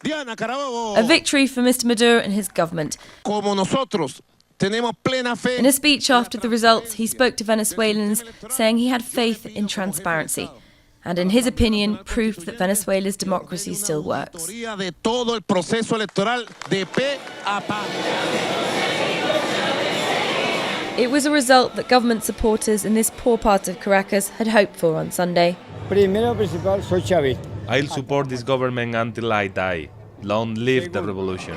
A victory for Mr. Maduro and his government. In a speech after the results, he spoke to Venezuelans, saying he had faith in transparency. And in his opinion, proof that Venezuela's democracy still works. It was a result that government supporters in this poor part of Caracas had hoped for on Sunday. I'll support this government until I die. Long live the revolution.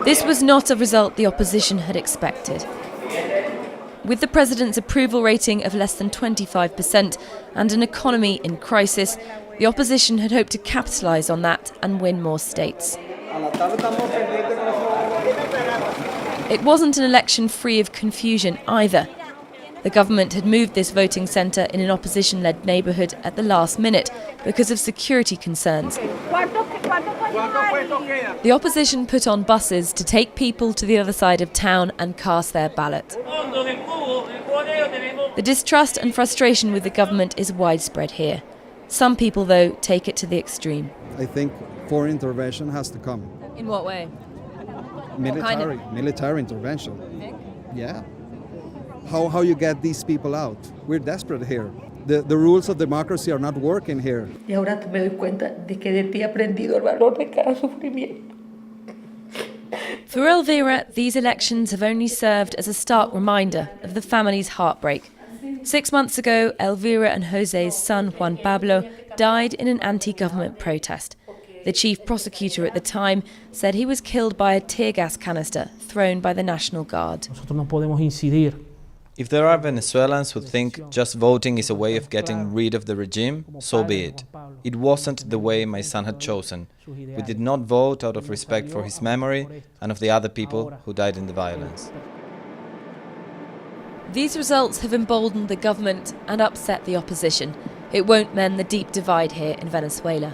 This was not a result the opposition had expected. With the president's approval rating of less than 25% and an economy in crisis, the opposition had hoped to capitalise on that and win more states. It wasn't an election free of confusion either. The government had moved this voting centre in an opposition-led neighbourhood at the last minute because of security concerns. The opposition put on buses to take people to the other side of town and cast their ballot. The distrust and frustration with the government is widespread here. Some people, though, take it to the extreme. I think foreign intervention has to come. In what way? Military intervention. Yeah. How you get these people out? We're desperate here. The rules of democracy are not working here. Y ahora me doy cuenta de que de ti he aprendido el valor de cada sufrimiento. For Elvira, these elections have only served as a stark reminder of the family's heartbreak. 6 months ago, Elvira and Jose's son, Juan Pablo, died in an anti-government protest. The chief prosecutor at the time said he was killed by a tear gas canister thrown by the National Guard. If there are Venezuelans who think just voting is a way of getting rid of the regime, so be it. It wasn't the way my son had chosen. We did not vote out of respect for his memory and of the other people who died in the violence. These results have emboldened the government and upset the opposition. It won't mend the deep divide here in Venezuela.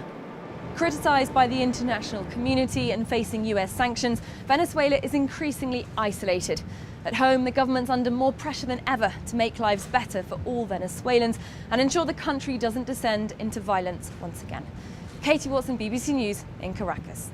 Criticised by the international community and facing US sanctions, Venezuela is increasingly isolated. At home, the government's under more pressure than ever to make lives better for all Venezuelans and ensure the country doesn't descend into violence once again. Katy Watson, BBC News in Caracas.